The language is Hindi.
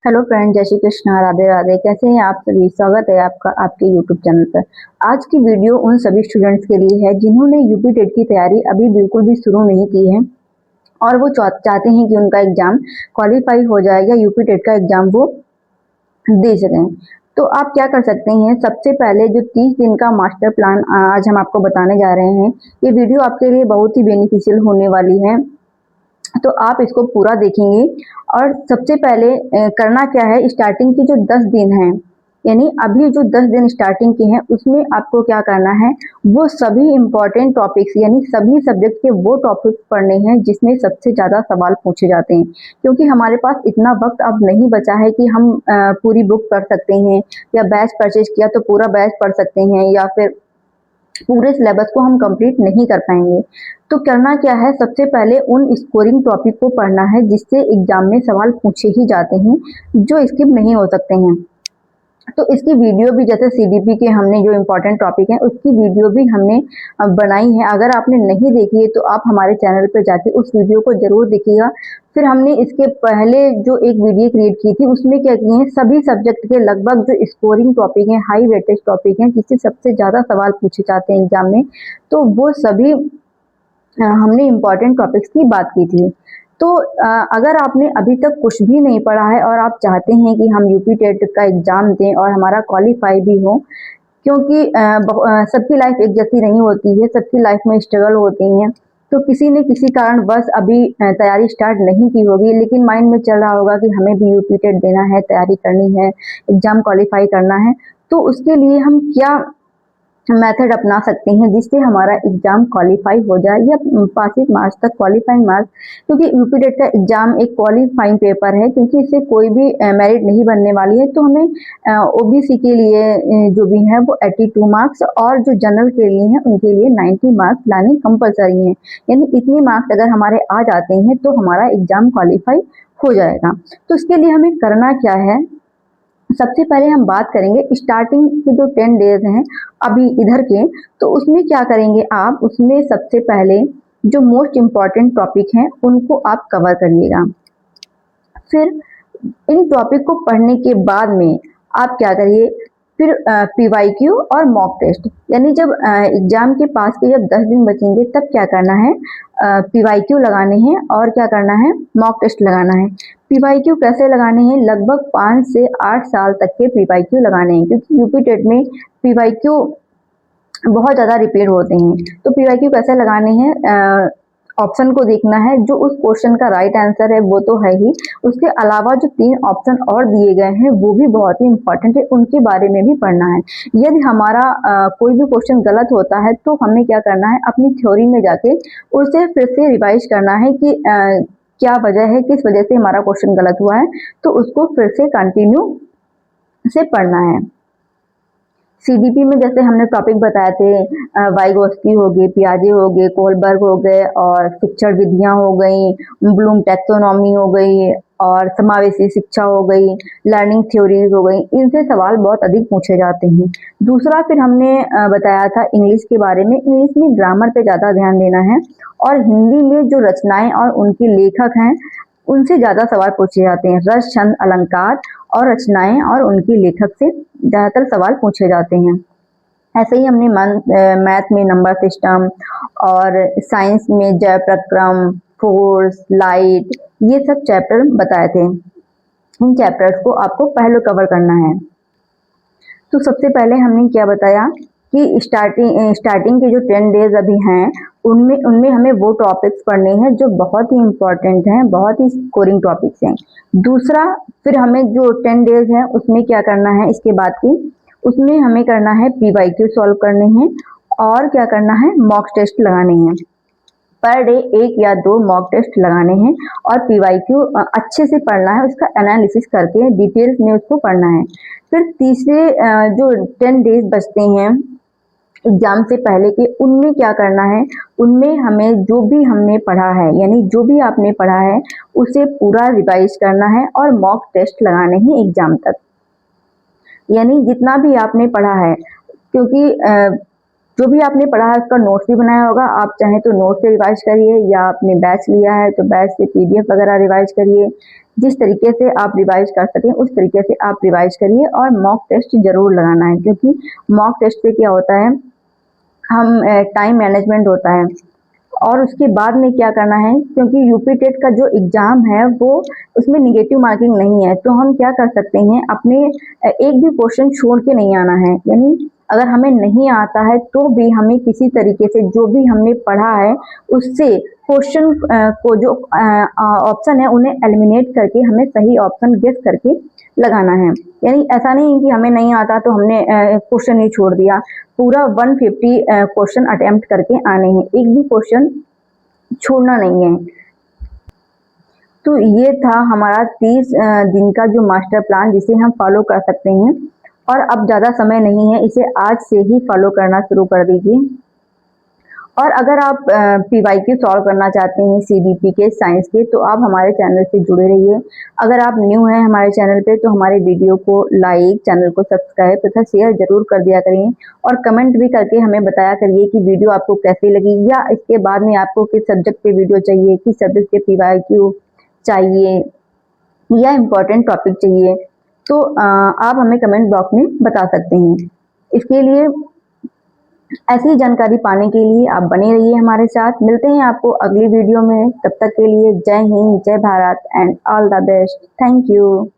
हेलो फ्रेंड, जय श्री कृष्णा, राधे राधे। कैसे हैं आप सभी? स्वागत है आपका आपके यूट्यूब चैनल पर। आज की वीडियो उन सभी स्टूडेंट्स के लिए है जिन्होंने यूपी टेट की तैयारी अभी बिल्कुल भी शुरू नहीं की है और वो चाहते हैं कि उनका एग्जाम क्वालिफाई हो जाए या यूपी टेट का एग्जाम वो दे सकें। तो आप क्या कर सकते हैं? सबसे पहले जो 30 दिन का मास्टर प्लान आज हम आपको बताने जा रहे हैं, ये वीडियो आपके लिए बहुत ही बेनिफिशियल होने वाली है। तो आप इसको पूरा देखेंगे। और सबसे पहले करना क्या है, स्टार्टिंग की जो 10 दिन हैं, यानी अभी जो 10 दिन स्टार्टिंग के हैं, उसमें आपको क्या करना है, वो सभी इंपॉर्टेंट टॉपिक्स यानी सभी सब्जेक्ट के वो टॉपिक्स पढ़ने हैं जिसमें सबसे ज़्यादा सवाल पूछे जाते हैं। क्योंकि हमारे पास इतना वक्त अब नहीं बचा है कि हम पूरी बुक पढ़ सकते हैं, या बैच परचेज किया तो पूरा बैच पढ़ सकते हैं, या फिर पूरे सिलेबस को हम कंप्लीट नहीं कर पाएंगे। तो करना क्या है, सबसे पहले उन स्कोरिंग टॉपिक को पढ़ना है जिससे एग्जाम में सवाल पूछे ही जाते हैं, जो स्किप नहीं हो सकते हैं। तो इसकी वीडियो भी, जैसे सीडीपी के हमने जो इम्पोर्टेंट टॉपिक हैं उसकी वीडियो भी हमने बनाई है। अगर आपने नहीं देखी है तो आप हमारे चैनल पर जाके उस वीडियो को जरूर देखिएगा। फिर हमने इसके पहले जो एक वीडियो क्रिएट की थी, उसमें क्या किए हैं, सभी सब्जेक्ट के लगभग जो स्कोरिंग टॉपिक हैं, हाई वेटेज टॉपिक हैं, जिससे सबसे ज़्यादा सवाल पूछे जाते हैं एग्जाम में, तो वो सभी हमने इम्पॉर्टेंट टॉपिक्स की बात की थी। तो अगर आपने अभी तक कुछ भी नहीं पढ़ा है और आप चाहते हैं कि हम यूपी टेट का एग्ज़ाम दें और हमारा क्वालिफाई भी हो, क्योंकि सबकी लाइफ एक जैसी नहीं होती है, सबकी लाइफ में स्ट्रगल होती हैं। तो किसी ने किसी कारण बस अभी तैयारी स्टार्ट नहीं की होगी, लेकिन माइंड में चल रहा होगा कि हमें भी यूपी टेट देना है, तैयारी करनी है, एग्ज़ाम क्वालिफाई करना है। तो उसके लिए हम क्या मेथड अपना सकते हैं जिससे हमारा एग्जाम क्वालिफाई हो जाए, या पासिंग मार्क्स तक, क्वालिफाइंग मार्क्स। क्योंकि यूपी टेट का एग्जाम एक क्वालिफाइंग पेपर है, क्योंकि इससे कोई भी मेरिट नहीं बनने वाली है। तो हमें ओबीसी के लिए जो भी है वो 82 मार्क्स, और जो जनरल के लिए हैं उनके लिए 90 मार्क्स लाने कंपलसरी हैं। यानी इतने मार्क्स अगर हमारे आ जाते हैं तो हमारा एग्जाम क्वालिफाई हो जाएगा। तो इसके लिए हमें करना क्या है, सबसे पहले हम बात करेंगे स्टार्टिंग के जो 10 डेज हैं अभी इधर के। तो उसमें क्या करेंगे आप, उसमें सबसे पहले जो मोस्ट इम्पॉर्टेंट टॉपिक हैं उनको आप कवर करिएगा। फिर इन टॉपिक को पढ़ने के बाद में आप क्या करिए, फिर पीवाईक्यू और मॉक टेस्ट, यानी जब एग्जाम के पास के जब 10 दिन बचेंगे तब क्या करना है, पीवाईक्यू लगाने हैं और क्या करना है, मॉक टेस्ट लगाना है। पीवाईक्यू कैसे लगाने हैं, लगभग 5 से 8 साल तक के पीवाईक्यू लगाने हैं, क्योंकि यूपी टेट में पीवाईक्यू बहुत ज़्यादा रिपीट होते हैं। तो पीवाईक्यू कैसे लगाने हैं, ऑप्शन को देखना है, जो उस क्वेश्चन का राइट आंसर है वो तो है ही, उसके अलावा जो 3 ऑप्शन और दिए गए हैं वो भी बहुत ही इंपॉर्टेंट है, उनके बारे में भी पढ़ना है। यदि हमारा कोई भी क्वेश्चन गलत होता है तो हमें क्या करना है, अपनी थ्योरी में जाके उसे फिर से रिवाइज करना है कि क्या वजह है, किस वजह से हमारा क्वेश्चन गलत हुआ है, तो उसको फिर से कंटिन्यू से पढ़ना है। सीडीपी में जैसे हमने टॉपिक बताए थे, वाइगोस्की हो गए, पियाजे हो गए, कोलबर्ग हो गए, और शिक्षण विधियां हो गई, ब्लूम टैक्सोनॉमी हो गई, और समावेशी शिक्षा हो गई, लर्निंग थ्योरीज हो गई। इनसे सवाल बहुत अधिक पूछे जाते हैं। दूसरा फिर हमने बताया था इंग्लिश के बारे में। इंग्लिश में ग्रामर पे ज़्यादा ध्यान देना है, और हिंदी में जो रचनाएं और उनके लेखक हैं उनसे ज़्यादा सवाल पूछे जाते हैं। रस, छंद, अलंकार और रचनाएं और उनके लेखक से ज़्यादातर सवाल पूछे जाते हैं। ऐसे ही हमने मैथ में नंबर सिस्टम, और साइंस में जय प्रक्रम, फोर्स, लाइट, ये सब चैप्टर बताए थे। इन चैप्टर्स को आपको पहले कवर करना है। तो सबसे पहले हमने क्या बताया कि स्टार्टिंग के जो 10 डेज अभी हैं उनमें उनमें हमें वो टॉपिक्स पढ़ने हैं जो बहुत ही इंपॉर्टेंट हैं, बहुत ही स्कोरिंग टॉपिक्स हैं। दूसरा, फिर हमें जो 10 डेज हैं उसमें क्या करना है, इसके बाद की उसमें हमें करना है पीवाईक्यू सॉल्व करने हैं, और क्या करना है, मॉक टेस्ट लगाने हैं। पर डे 1 या 2 मॉक टेस्ट लगाने हैं, और पीवाईक्यू अच्छे से पढ़ना है, उसका एनालिसिस करके डिटेल्स में उसको पढ़ना है। फिर तीसरे जो 10 डेज बचते हैं एग्जाम से पहले के, उनमें क्या करना है, उनमें हमें जो भी हमने पढ़ा है, यानी जो भी आपने पढ़ा है उसे पूरा रिवाइज करना है, और मॉक टेस्ट लगाने हैं एग्जाम तक। यानी जितना भी आपने पढ़ा है, क्योंकि जो भी आपने पढ़ा है उसका नोट्स भी बनाया होगा, आप चाहें तो नोट्स से रिवाइज करिए, या आपने बैच लिया है तो बैच से पीडीएफ वगैरह रिवाइज करिए। जिस तरीके से आप रिवाइज कर सकें उस तरीके से आप रिवाइज करिए, और मॉक टेस्ट जरूर लगाना है, क्योंकि मॉक टेस्ट से क्या होता है, हम टाइम मैनेजमेंट होता है। और उसके बाद में क्या करना है, क्योंकि यूपी टेट का जो एग्जाम है वो उसमें निगेटिव मार्किंग नहीं है, तो हम क्या कर सकते हैं, अपने एक भी क्वेश्चन छोड़ के नहीं आना है। यानी अगर हमें नहीं आता है तो भी हमें किसी तरीके से जो भी हमने पढ़ा है उससे क्वेश्चन को जो ऑप्शन है उन्हें एलिमिनेट करके हमें सही ऑप्शन गेस करके लगाना है। यानी ऐसा नहीं है कि हमें नहीं आता तो हमने क्वेश्चन ही छोड़ दिया, पूरा 150 क्वेश्चन अटेम्प्ट करके आने हैं, एक भी क्वेश्चन छोड़ना नहीं है। तो ये था हमारा 30 दिन का जो मास्टर प्लान, जिसे हम फॉलो कर सकते हैं। और अब ज़्यादा समय नहीं है, इसे आज से ही फॉलो करना शुरू कर दीजिए। और अगर आप पीवाईक्यू सॉल्व करना चाहते हैं सीबीपी के, साइंस के, तो आप हमारे चैनल से जुड़े रहिए। अगर आप न्यू हैं हमारे चैनल पे तो हमारे वीडियो को लाइक, चैनल को सब्सक्राइब तथा शेयर जरूर कर दिया करिए, और कमेंट भी करके हमें बताया करिए कि वीडियो आपको कैसी लगी, या इसके बाद में आपको किस सब्जेक्ट पे वीडियो चाहिए, किस सब्जेक्ट के पीवाईक्यू चाहिए, या इम्पोर्टेंट टॉपिक चाहिए। तो आप हमें कमेंट बॉक्स में बता सकते हैं। इसके लिए ऐसी जानकारी पाने के लिए आप बने रहिए हमारे साथ। मिलते हैं आपको अगली वीडियो में, तब तक के लिए जय हिंद, जय Bharat and all the best. Thank you.